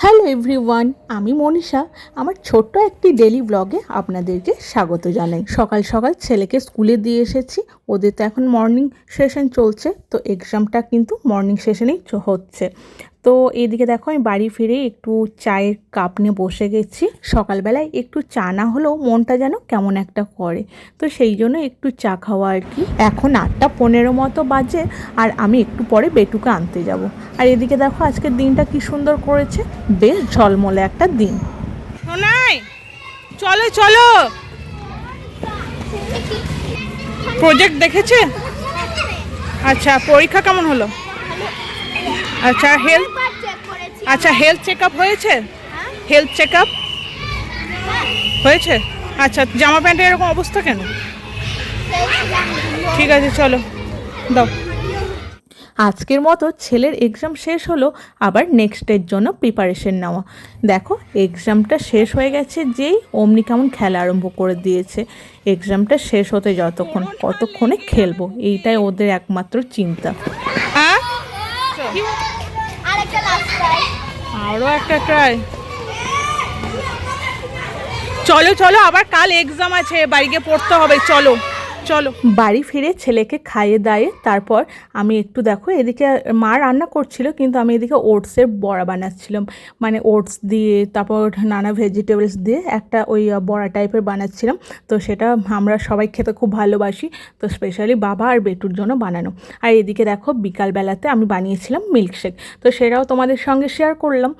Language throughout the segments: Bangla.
হ্যালো এভরিওয়ান, আমি মনীষা। আমার ছোট্ট একটি ডেলি ব্লগে আপনাদেরকে স্বাগত জানাই। সকাল সকাল ছেলেকে স্কুলে দিয়ে এসেছি। ওদের তো এখন মর্নিং সেশন চলছে, তো এক্সামটা কিন্তু মর্নিং সেশনেই হচ্ছে। তো এদিকে দেখো আমি বাড়ি ফিরে একটু চায়ের কাপ নিয়ে বসে গেছি। সকালবেলায় একটু চা না হলেও মনটা যেন কেমন একটা করে, তো সেই জন্য একটু চা খাওয়া আর কি। এখন 8:15 মতো বাজে, আর আমি একটু পরে বেটুকে আনতে যাব। আর এদিকে দেখো আজকের দিনটা কি সুন্দর করেছে, বেশ ঝলমলে একটা দিন। শোনাই, চলো চলো। প্রজেক্ট দেখেছে? আচ্ছা, পরীক্ষা কেমন হলো? আচ্ছা, হেলথ চেকআপ হয়েছে? হেলথ চেকআপ হয়েছে? আচ্ছা, জামা প্যান্টের এরকম অবস্থা কেন? ঠিক আছে, চলো দাও। আজকের মতো ছেলের এক্সাম শেষ হলো, আবার নেক্সটের জন্য প্রিপারেশন নেওয়া। দেখো এক্সামটা শেষ হয়ে গেছে যেই অমনি কেমন খেলা আরম্ভ করে দিয়েছে। এক্সামটা শেষ হতে কতক্ষণে খেলবো, এইটাই ওদের একমাত্র চিন্তা। আরও একটা ট্রাই। চলো চলো, আবার কাল এক্সাম আছে, বাড়ি গিয়ে পড়তে হবে। চলো চলো। বাড়ি ফিরে ছেলেকে খাইয়ে দাইয়ে তারপর আমি একটু দেখো এদিকে মা রান্না করছিল, কিন্তু আমি এদিকে ওটসের বড়া বানাচ্ছিলাম। মানে ওটস দিয়ে তারপর নানা ভেজিটেবলস দিয়ে একটা ওই বড়া টাইপের বানাচ্ছিলাম। তো সেটা আমরা সবাই খেতে খুব ভালোবাসি, তো স্পেশালি বাবা আর বেটুর জন্য বানানো। আর এদিকে দেখো বিকালবেলাতে আমি বানিয়েছিলাম মিল্কশেক, তো সেটাও তোমাদের সঙ্গে শেয়ার করলাম।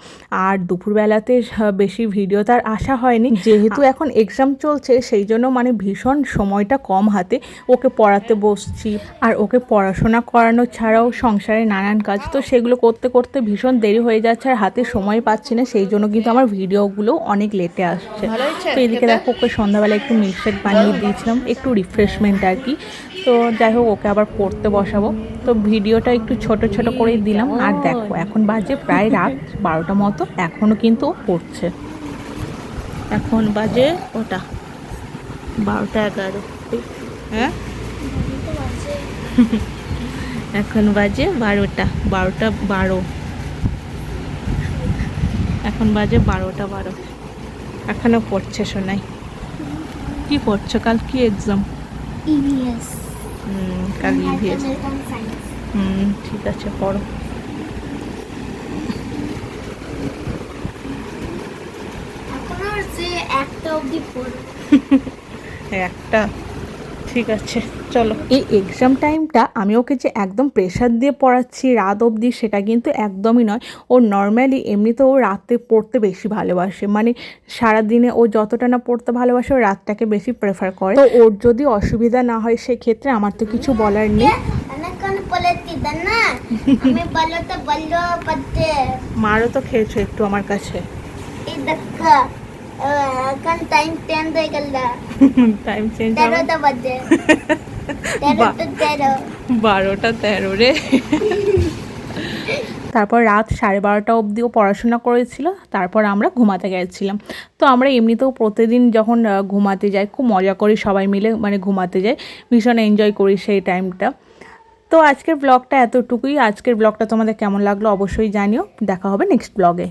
আর দুপুরবেলাতে বেশি ভিডিও তার আসা হয়নি, যেহেতু এখন এক্সাম চলছে সেই জন্য মানে ভীষণ সময়টা কম হাতে। ওকে পড়াতে বসছি, আর ওকে পড়াশোনা করানো ছাড়াও সংসারে নানান কাজ, তো সেগুলো করতে করতে ভীষণ দেরি হয়ে যাচ্ছে আর হাতে সময় পাচ্ছি না। সেই জন্য কিন্তু আমার ভিডিওগুলো অনেক লেটে আসছে। তো এদিকে দেখো ওকে সন্ধ্যাবেলা একটু মিল্কশেক বানিয়ে দিয়েছিলাম, একটু রিফ্রেশমেন্ট আর কি। তো যাই হোক, ওকে আবার পড়তে বসাবো, তো ভিডিওটা একটু ছোট ছোট করেই দিলাম। আর দেখো এখন বাজে প্রায় রাত 12টা মতো, এখনও কিন্তু ও পড়ছে। এখন বাজে ওটা 12টা 11। হ্যাঁ, এখন বাজে 12টা 12। এখন বাজে 12টা 12। এখনো পড়ছে শোনাই। কি পড়ছো? কাল কি এক্সাম? ইভিএস। কাল ইভিএস। ঠিক আছে, পড়ো। এখনো যে একটা অবধি পড়ো। একটা, ঠিক আছে চলো। এই এক্সাম টাইমটা আমি ওকে যে একদম প্রেশার দিয়ে পড়াচ্ছি রাত অবধি, সেটা কিন্তু একদমই নয়। ও নর্মালি এমনিতেও রাতে পড়তে বেশি ভালোবাসে, মানে সারাদিনে ও যতটা না পড়তে ভালোবাসে ও রাতটাকে বেশি প্রেফার করে। তো ওর যদি অসুবিধা না হয় সেক্ষেত্রে আমার তো কিছু বলার নেই। মারও তো খেয়েছো একটু আমার কাছে। টাইম চেঞ্জ হয়ে গেল। টাইম চেঞ্জ 13টা বাজে। 12টা 13 রে। তারপর রাত 12:30 অবধিও পড়াশোনা করেছিল, তারপর আমরা ঘুমাতে গেছিলাম। তো আমরা এমনিতেও প্রতিদিন যখন ঘুমাতে যাই খুব মজা করি সবাই মিলে, মানে ঘুমাতে যাই, ভীষণ এনজয় করি সেই টাইমটা। তো আজকের ব্লগটা এতটুকুই। আজকের ব্লগটা তোমাদের কেমন লাগলো অবশ্যই জানিও। দেখা হবে নেক্সট ব্লগে।